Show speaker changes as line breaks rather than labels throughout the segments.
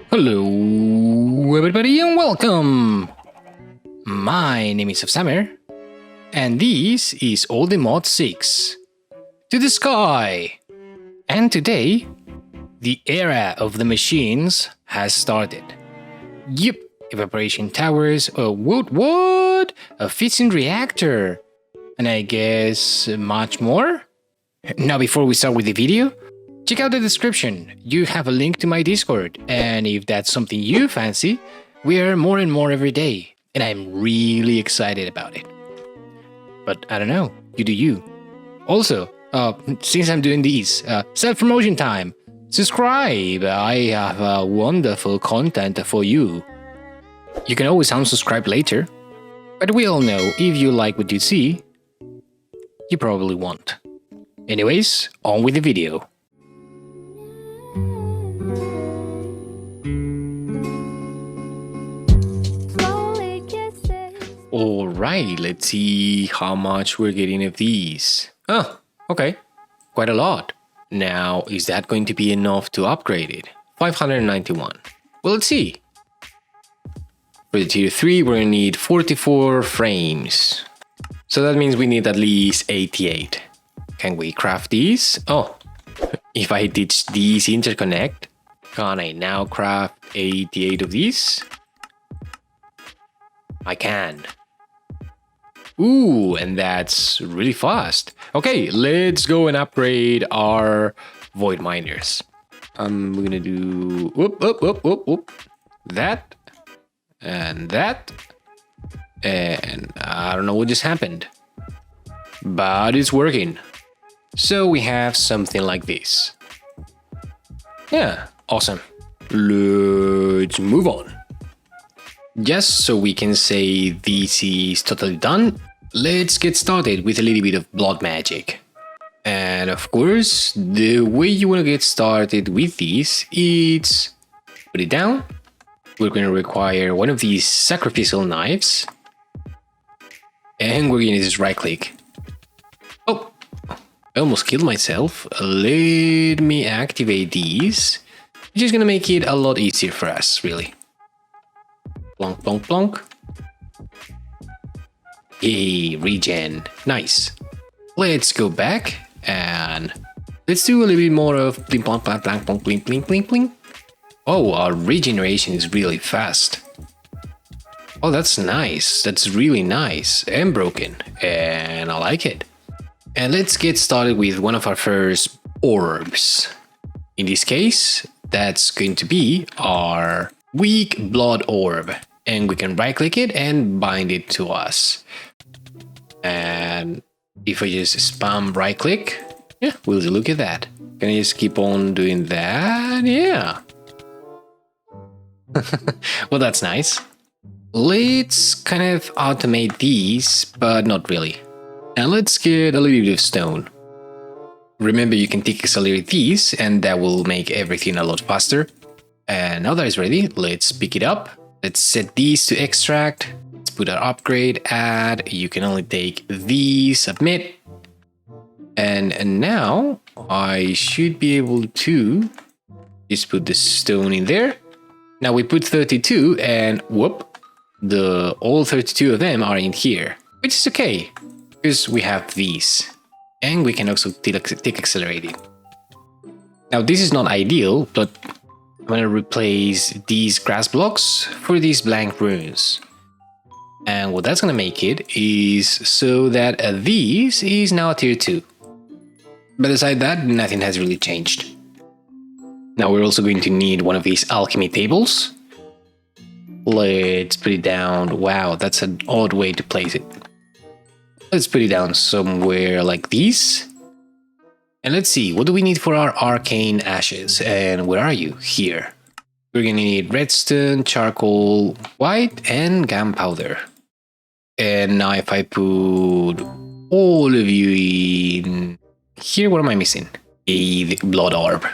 Hello everybody and welcome! My name is Offsummer, and this is lla'mə to the sky! And today, the era of the machines has started. Yep, evaporation towers, what? A fission reactor, and I guess much more? Now before we start with the video, check out the description. You have a link to my Discord, and if that's something you fancy, we are more and more every day, and I'm really excited about it. But I don't know, you do you. Also, since I'm doing these, self-promotion time. Subscribe, I have wonderful content for you. You can always unsubscribe later, but we all know if you like what you see, you probably won't. Anyways, on with the video. Alright, let's see how much we're getting of these. Oh, okay, quite a lot. Now, is that going to be enough to upgrade it? 591. Well, let's see. For the tier 3, we're gonna need 44 frames. So that means we need at least 88. Can we craft these? Oh, if I ditch these interconnect, can I now craft 88 of these? I can. Ooh, and that's really fast. Okay, let's go and upgrade our void miners. I'm gonna do whoop. That and that. And I don't know what just happened, but it's working. So we have something like this. Yeah, awesome. Let's move on. Just so we can say this is totally done, let's get started with a little bit of blood magic. And of course, the way you want to get started with this is put it down. We're going to require one of these sacrificial knives. And we're going to just right click. Oh, I almost killed myself. Let me activate these, which is going to make it a lot easier for us, really. Plonk, plonk, plonk. Hey, regen. Nice. Let's go back and let's do a little bit more of bling, plonk, plonk, plonk, plonk, bling, bling, bling, bling. Oh, our regeneration is really fast. Oh, that's nice. That's really nice and broken, and I like it. And let's get started with one of our first orbs. In this case, that's going to be our weak blood orb, and we can right click it and bind it to us. And if I just spam right click, yeah, we'll look at that. Can I just keep on doing that? Yeah. Well, that's nice. Let's kind of automate these, but not really. And let's get a little bit of stone. Remember, you can tick accelerate these, and that will make everything a lot faster. And now that it's ready, let's pick it up. Let's set these to extract. Let's put our upgrade, add. You can only take these, submit. And now I should be able to just put the stone in there. Now we put 32 and whoop, all 32 of them are in here, which is okay because we have these. And we can also tick accelerating. Now this is not ideal, but I'm gonna replace these grass blocks for these blank runes. And what that's gonna make it is so that these is now a tier 2. But aside that, nothing has really changed. Now we're also going to need one of these alchemy tables. Let's put it down. Wow, that's an odd way to place it. Let's put it down somewhere like this. And let's see, what do we need for our arcane ashes? And where are you? Here. We're gonna need redstone, charcoal, white, and gunpowder. And now if I put all of you in here, what am I missing? A blood orb.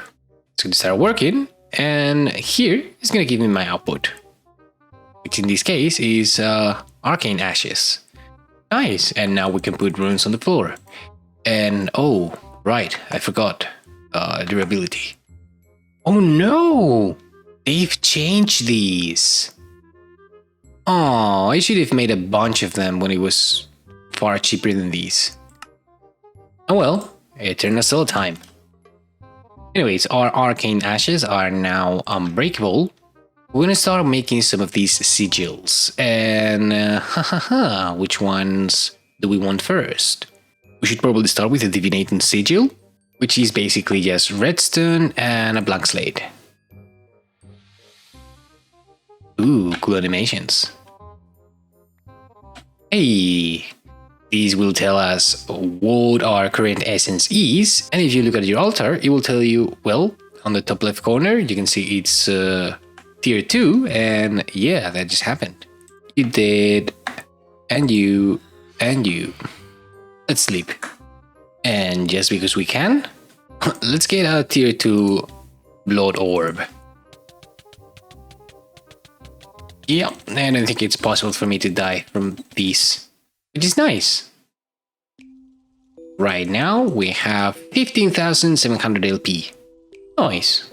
It's gonna start working, and here is gonna give me my output, which in this case is arcane ashes. Nice, and now we can put runes on the floor. And oh, right, I forgot durability. Oh no! They've changed these. Oh, I should have made a bunch of them when it was far cheaper than these. Oh well, eternal time. Anyways, our arcane ashes are now unbreakable. We're gonna start making some of these sigils. And which ones do we want first? We should probably start with the divinating sigil, which is basically just redstone and a blank slate. Ooh, cool animations. Hey, these will tell us what our current essence is, and if you look at your altar, it will tell you, well, on the top left corner, you can see it's tier 2, and yeah, that just happened. You did, and you, and you. Let's sleep. And just because we can, let's get a tier 2 blood orb. Yeah, I don't think it's possible for me to die from these, which is nice. Right now, we have 15,700 LP. Nice.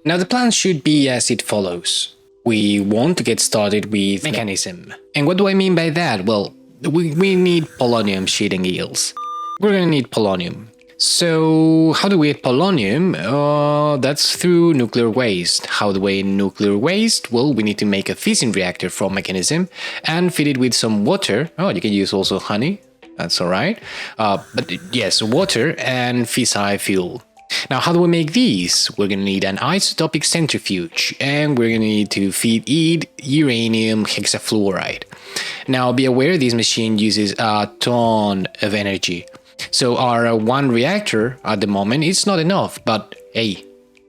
Now the plan should be as it follows. We want to get started with Mekanism. And what do I mean by that? Well, we need polonium sheeting eels. We're gonna need polonium. So how do we get polonium? That's through nuclear waste. How do we nuclear waste? Well, we need to make a fission reactor from Mekanism and feed it with some water. Oh, you can use also honey. That's alright. But yes, water and fissile fuel. Now, how do we make these? We're gonna need an isotopic centrifuge, and we're gonna need to feed it uranium hexafluoride. Now, be aware this machine uses a ton of energy. So our one reactor at the moment is not enough, but hey,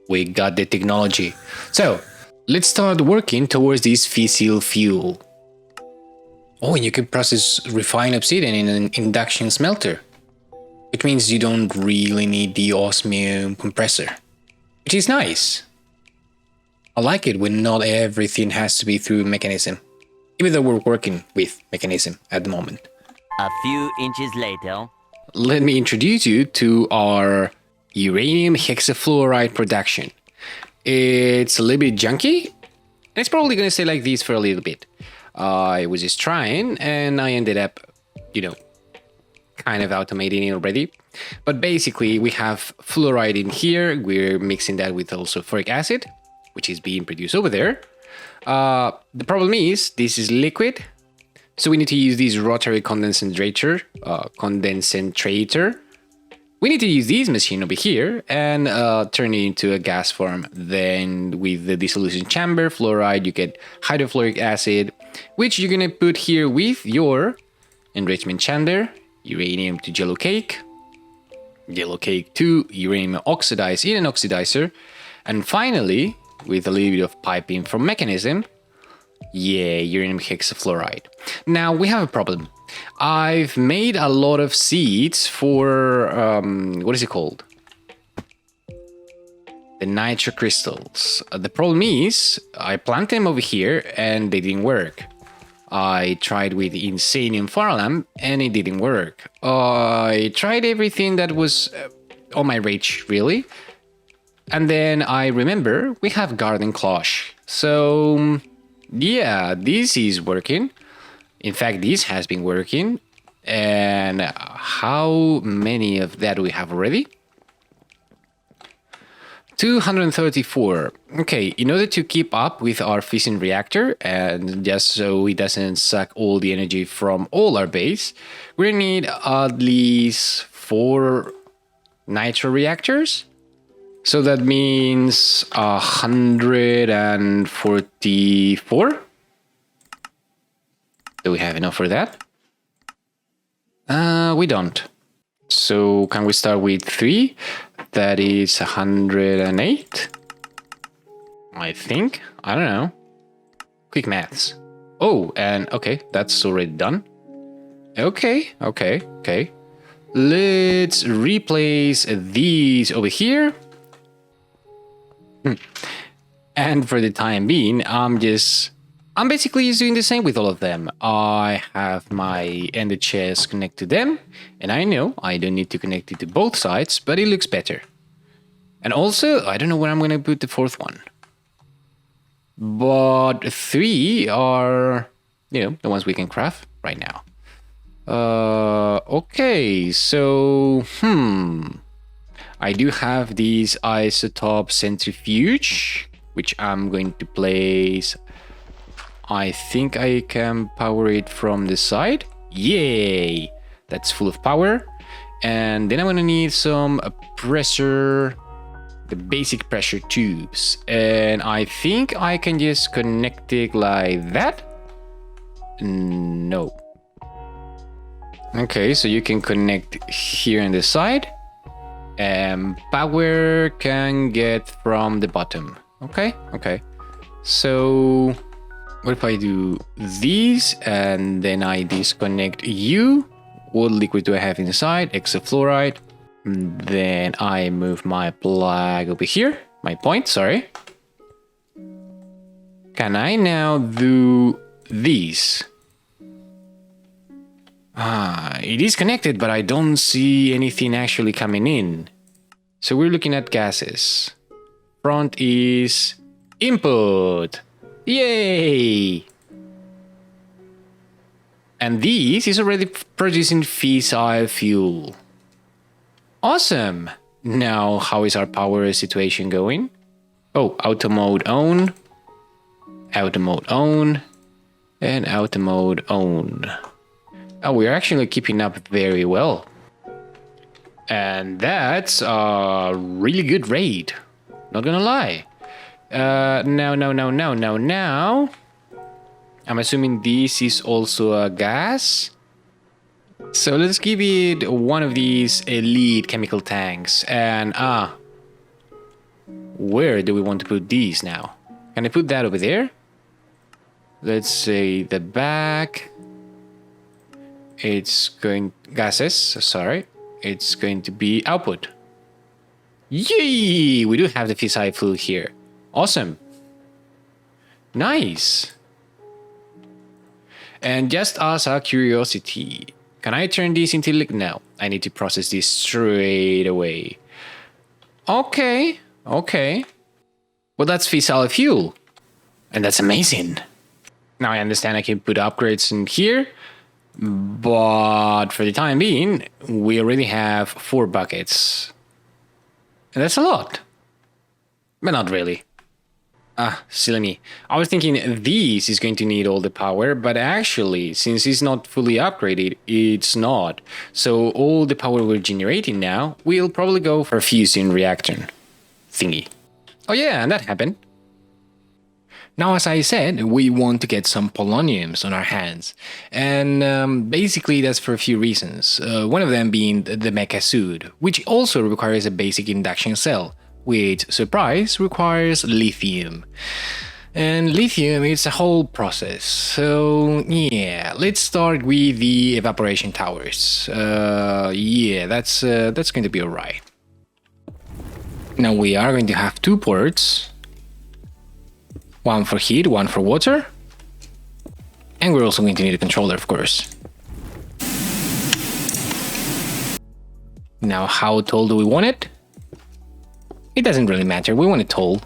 we got the technology. So let's start working towards this fissile fuel. Oh, and you can process refined obsidian in an induction smelter, which means you don't really need the osmium compressor, which is nice. I like it when not everything has to be through Mekanism, even though we're working with Mekanism at the moment.
A few inches later.
Let me introduce you to our uranium hexafluoride production. It's a little bit junky, and it's probably going to stay like this for a little bit. I was just trying, and I ended up, kind of automating it already. But basically, we have fluoride in here. We're mixing that with also sulfuric acid, which is being produced over there. The problem is, this is liquid. So we need to use this rotary condensator. We need to use this machine over here and turn it into a gas form. Then with the dissolution chamber, fluoride, you get hydrofluoric acid, which you're gonna put here with your enrichment chamber, uranium to yellow cake to uranium oxidized in an oxidizer, and finally, with a little bit of piping from Mekanism, yeah, uranium hexafluoride. Now we have a problem. I've made a lot of seeds for what is it called? The nitro crystals. The problem is I planted them over here and they didn't work. I tried with insanium farlam and it didn't work. I tried everything that was on my reach, really. And then I remember we have garden cloche. So yeah, this is working. In fact, this has been working. And how many of that do we have already? 234. Okay, in order to keep up with our fission reactor and just so it doesn't suck all the energy from all our base, we need at least 4 nitro reactors. So that means 144. Do we have enough for that? We don't. So can we start with 3? That is 108. I think. I don't know. Quick maths. Oh, and okay, that's already done. Okay. Let's replace these over here. And for the time being, I'm basically just doing the same with all of them. I have my ender chest connect to them, and I know I don't need to connect it to both sides, but it looks better. And also, I don't know where I'm going to put the 4th one. but 3 are, the ones we can craft right now. Okay, so, I do have this isotope centrifuge, which I'm going to place. I think I can power it from the side. Yay! That's full of power. And then I'm gonna need some pressure, the basic pressure tubes. And I think I can just connect it like that. No. Okay, so you can connect here on the side. And power can get from the bottom. Okay. So what if I do these and then I disconnect you? What liquid do I have inside? Hexafluoride. Then I move my plug over here. My point, sorry. Can I now do these? It is connected, but I don't see anything actually coming in. So we're looking at gases. Front is input. Yay! And this is already producing fissile fuel. Awesome! Now, how is our power situation going? Oh, auto mode on. Auto mode on. And auto mode on. Oh, we're actually keeping up very well. And that's a really good rate. Not gonna lie. Now. I'm assuming this is also a gas. So let's give it one of these elite chemical tanks. And where do we want to put these now? Can I put that over there? Let's say the back. It's going gases, sorry. It's going to be output. Yay! We do have the fissile fuel here. Awesome. Nice. And just as a curiosity, can I turn this into liquid? No, I need to process this straight away. Okay. Well, that's fissile fuel. And that's amazing. Now I understand I can put upgrades in here. But for the time being, we already have 4 buckets. And that's a lot. But not really. Silly me. I was thinking this is going to need all the power, but actually, since it's not fully upgraded, it's not. So all the power we're generating now will probably go for a fusion reactor thingy. Oh yeah, and that happened. Now, as I said, we want to get some poloniums on our hands. And basically that's for a few reasons. One of them being the Mekanism, which also requires a basic induction cell, which, surprise, requires lithium. And lithium is a whole process. So yeah, let's start with the evaporation towers. That's going to be alright. Now we are going to have 2 ports. One for heat, one for water. And we're also going to need a controller, of course. Now, how tall do we want it? It doesn't really matter, we want it tall.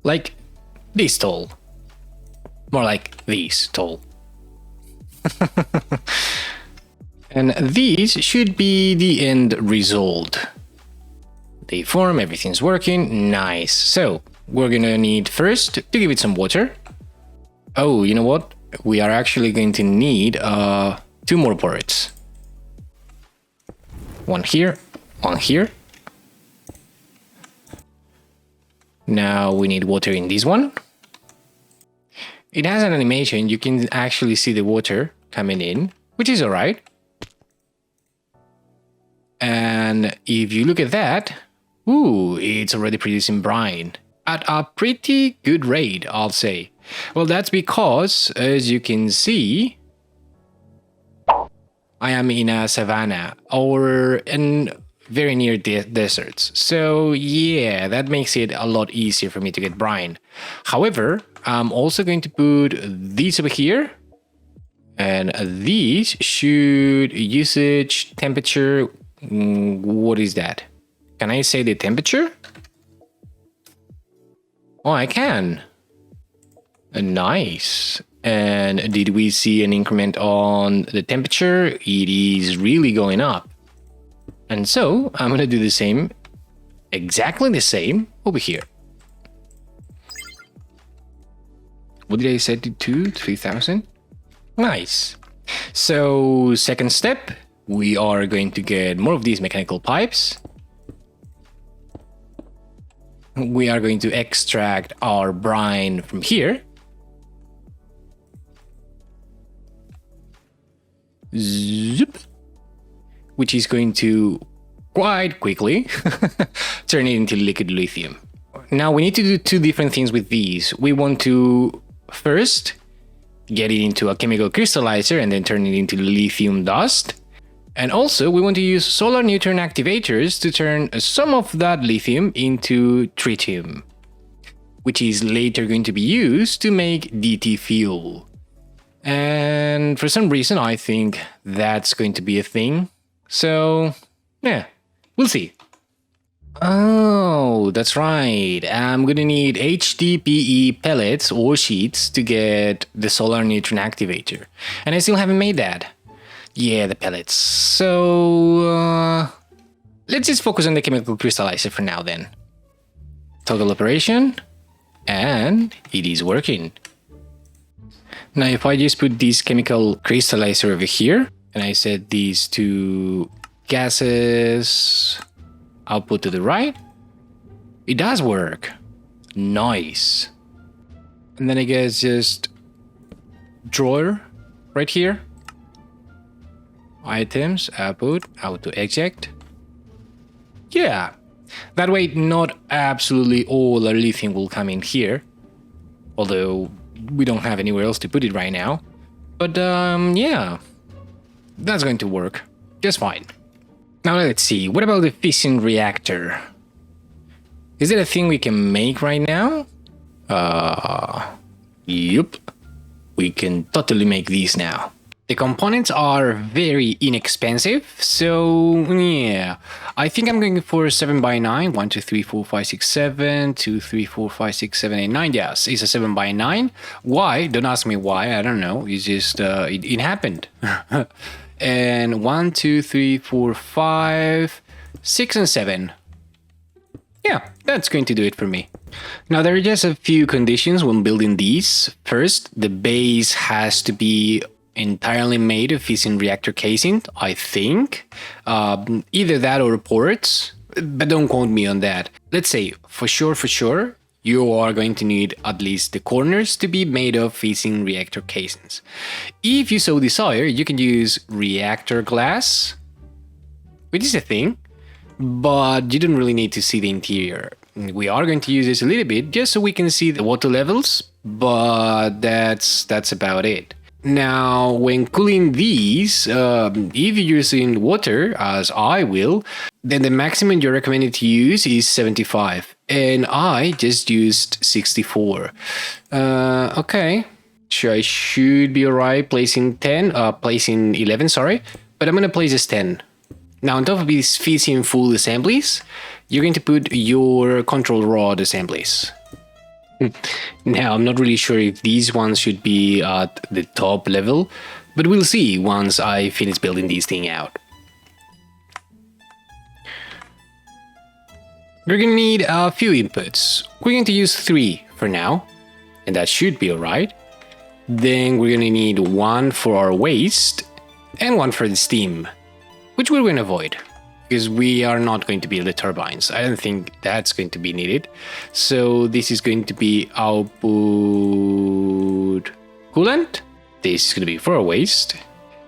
Like this tall. More like this tall. And these should be the end result. They form, everything's working, nice. So, we're gonna need first to give it some water. Oh, you know what? We are actually going to need 2 more ports. One here, one here. Now we need water in this one. It has an animation, you can actually see the water coming in, which is alright. And if you look at that, ooh, it's already producing brine. At a pretty good rate, I'll say. Well, that's because, as you can see, I am in a savanna or in very near deserts. So yeah, that makes it a lot easier for me to get brine. However, I'm also going to put these over here. And these should usage temperature. What is that? Can I say the temperature? Oh, I can. Nice. And did we see an increment on the temperature? It is really going up. And so I'm going to do the same, exactly the same over here. What did I set it to? 3000? Nice. So second step, we are going to get more of these mechanical pipes. We are going to extract our brine from here. Zip. Which is going to quite quickly turn it into liquid lithium. Now we need to do two different things with these. We want to first get it into a chemical crystallizer and then turn it into lithium dust. And also we want to use solar neutron activators to turn some of that lithium into tritium, which is later going to be used to make DT fuel. And for some reason I think that's going to be a thing. So yeah, we'll see. Oh, that's right. I'm gonna need HDPE pellets or sheets to get the solar neutron activator. And I still haven't made that. Yeah, the pellets. So let's just focus on the chemical crystallizer for now then. Toggle operation. And it is working. Now if I just put this chemical crystallizer over here and I set these two gases output to the right, it does work. Nice. And then I guess just drawer right here. Items, output, auto eject. Yeah. That way not absolutely all our lithium will come in here. Although we don't have anywhere else to put it right now. But yeah. That's going to work just fine. Now let's see, what about the fission reactor? Is it a thing we can make right now? Yup. We can totally make these now. The components are very inexpensive, so yeah. I think I'm going for 7x9. 1, 2, 3, 4, 5, 6, 7. 2, 3, 4, 5, 6, 7, 8, 9. Yes, it's a 7x9. Why? Don't ask me why. I don't know. It's just, it happened. And 1, 2, 3, 4, 5, 6, and 7. Yeah, that's going to do it for me. Now there are just a few conditions when building these. First, the base has to be entirely made of fission reactor casing, I think. Either that or ports, but don't quote me on that. Let's say, for sure, you are going to need at least the corners to be made of fission reactor casings. If you so desire, you can use reactor glass, which is a thing, but you don't really need to see the interior. We are going to use this a little bit just so we can see the water levels, but that's about it. Now, when cooling these, if you're using water, as I will, then the maximum you're recommended to use is 75. And I just used 64. Okay. Sure, I should be alright placing 11, sorry. But I'm gonna place this 10. Now, on top of these fission full assemblies, you're going to put your control rod assemblies. Now, I'm not really sure if these ones should be at the top level, but we'll see once I finish building this thing out. We're going to need a few inputs. We're going to use 3 for now, and that should be alright. Then we're going to need 1 for our waste, and 1 for the steam, which we're going to avoid, because we are not going to build the turbines. I don't think that's going to be needed. So this is going to be output coolant. This is going to be for our waste.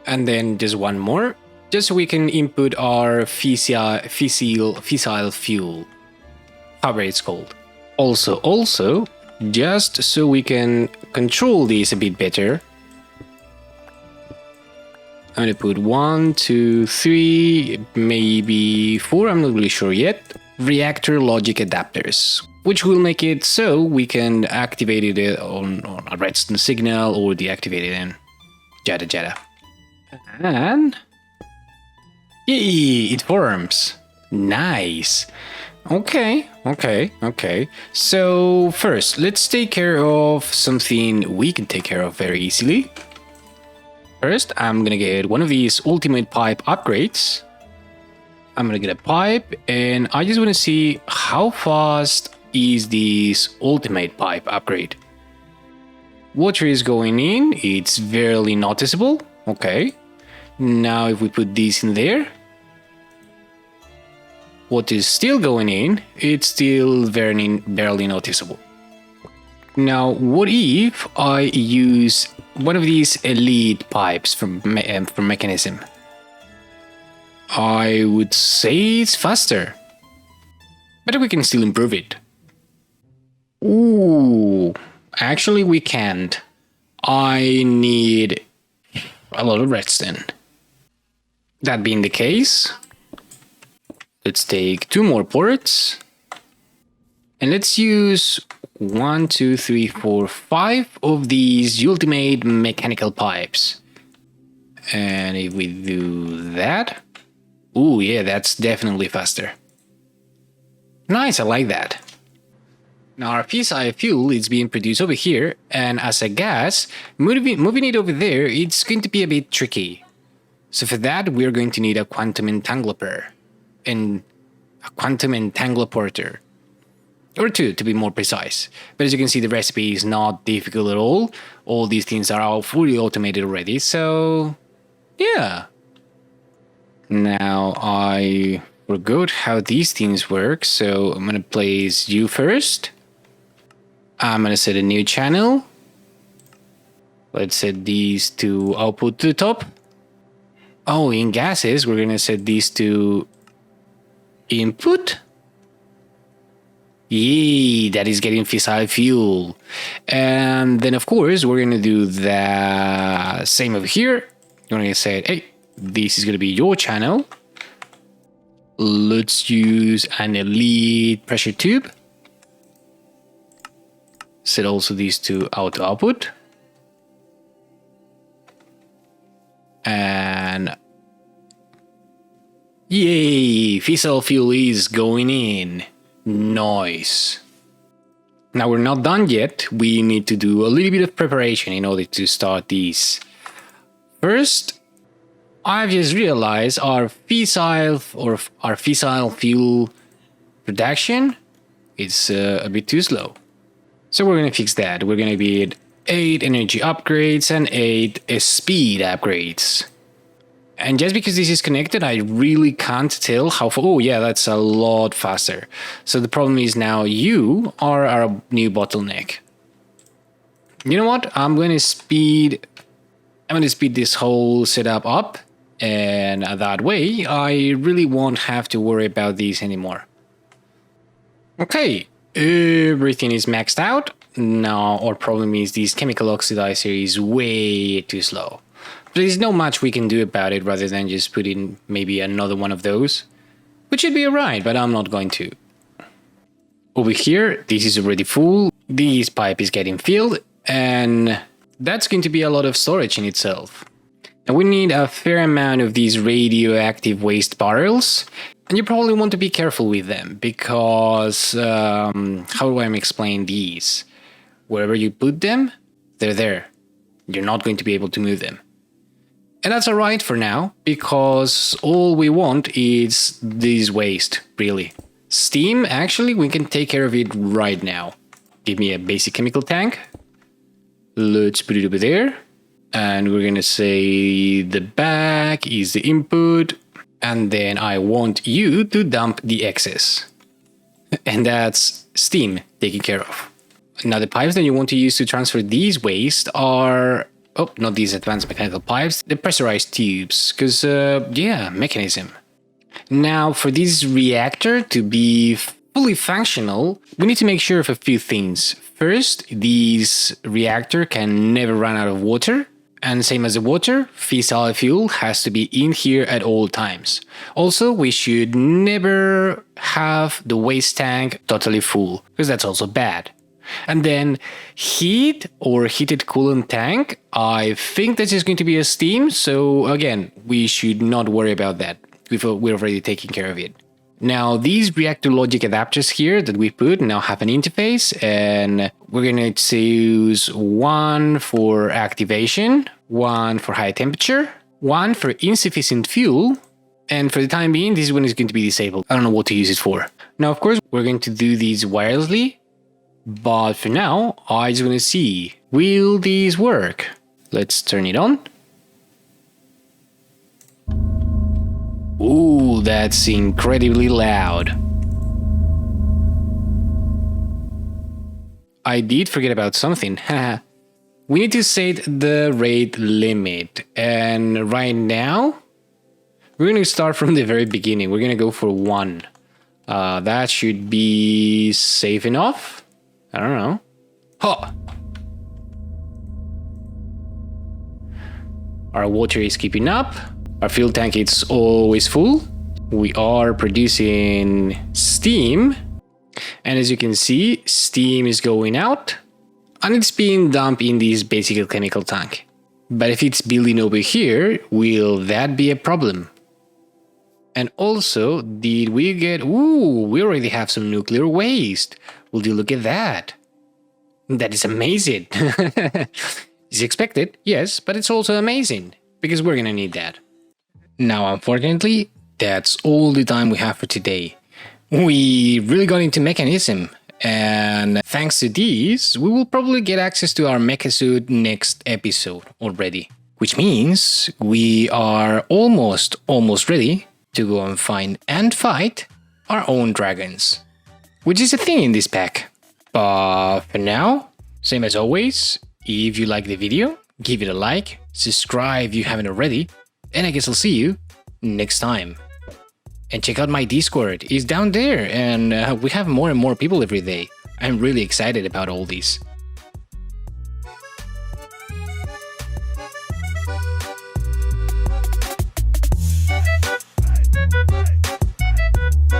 And then just 1 more, just so we can input our fissile fuel, however it's called. Also, just so we can control this a bit better, I'm going to put 1, 2, 3, maybe 4, I'm not really sure yet. Reactor logic adapters, which will make it so we can activate it on a redstone signal or deactivate it in jada. And yay, it forms. Nice. Okay. So first, let's take care of something we can take care of very easily. First, I'm gonna get one of these ultimate pipe upgrades. I'm gonna get a pipe, and I just wanna see how fast is this ultimate pipe upgrade. Water is going in, it's barely noticeable. Okay. Now if we put this in there, what is still going in, it's still barely noticeable. Now, what if I use one of these elite pipes from Mekanism? I would say it's faster, but we can still improve it. Ooh, actually we can't. I need a lot of redstone. That being the case, let's take 2 more ports, and let's use 1, 2, 3, 4, 5 of these ultimate mechanical pipes. And if we do that, ooh, yeah, that's definitely faster. Nice, I like that. Now our fissile fuel is being produced over here, and as a gas, moving it over there, it's going to be a bit tricky. So for that, we're going to need a quantum entangler and a quantum entangler, or 2 to be more precise. But as you can see, the recipe is not difficult at all. All these things are all fully automated already, so yeah. Now I forgot how these things work, so I'm gonna place you first. I'm gonna set a new channel. Let's set these to output to the top. Oh, in gases, we're gonna set these to input. Yay, that is getting fissile fuel. And then of course, we're gonna do the same over here. You're gonna say, hey, this is gonna be your channel. Let's use an elite pressure tube. Set also these to auto output. And yay, fissile fuel is going in. Nice. Now we're not done yet. We need to do a little bit of preparation in order to start these. First, I've just realized our fissile fuel production is a bit too slow. So we're gonna fix that. We're gonna be 8 energy upgrades and 8 speed upgrades. And just because this is connected, I really can't tell how far. Oh yeah, that's a lot faster. So the problem is now you are our new bottleneck. You know what? I'm gonna speed this whole setup up, and that way I really won't have to worry about these anymore. Okay, everything is maxed out. Now our problem is this chemical oxidizer is way too slow. There's not much we can do about it rather than just put in maybe another one of those, which should be alright, but I'm not going to. Over here, this is already full, this pipe is getting filled, and that's going to be a lot of storage in itself. Now we need a fair amount of these radioactive waste barrels, and you probably want to be careful with them, because, how do I explain these? Wherever you put them, they're there. You're not going to be able to move them. And that's alright for now, because all we want is this waste, really. Steam, actually, we can take care of it right now. Give me a basic chemical tank. Let's put it over there. And we're gonna say the back is the input. And then I want you to dump the excess. And that's steam taken care of. Now the pipes that you want to use to transfer these waste are... Oh, not these advanced mechanical pipes, the pressurized tubes, because, yeah, Mekanism. Now, for this reactor to be fully functional, we need to make sure of a few things. First, this reactor can never run out of water. And same as the water, fissile fuel has to be in here at all times. Also, we should never have the waste tank totally full, because that's also bad. And then heat or heated coolant tank, I think this is going to be a steam, so again, we should not worry about that. We're already taking care of it. Now, these reactor logic adapters here that we put now have an interface, and we're going to choose one for activation, one for high temperature, one for insufficient fuel, and for the time being, this one is going to be disabled. I don't know what to use it for. Now, of course, we're going to do these wirelessly, but for now, I just want to see, will these work? Let's turn it on. Ooh, that's incredibly loud. I did forget about something. We need to set the rate limit. And right now, we're going to start from the very beginning. We're going to go for 1. That should be safe enough. I don't know. Huh. Our water is keeping up. Our fuel tank is always full. We are producing steam. And as you can see, steam is going out. And it's being dumped in this basic chemical tank. But if it's building over here, will that be a problem? And also, did we get... Ooh, we already have some nuclear waste. Will you look at that? That is amazing. It's expected, yes, but it's also amazing. Because we're gonna need that. Now, unfortunately, that's all the time we have for today. We really got into Mekanism, and thanks to these, we will probably get access to our mecha suit next episode already. Which means we are almost ready to go and find and fight our own dragons. Which is a thing in this pack. But for now, same as always, if you like the video, give it a like, subscribe if you haven't already, and I guess I'll see you next time. And check out my Discord, it's down there, and we have more and more people every day. I'm really excited about all this.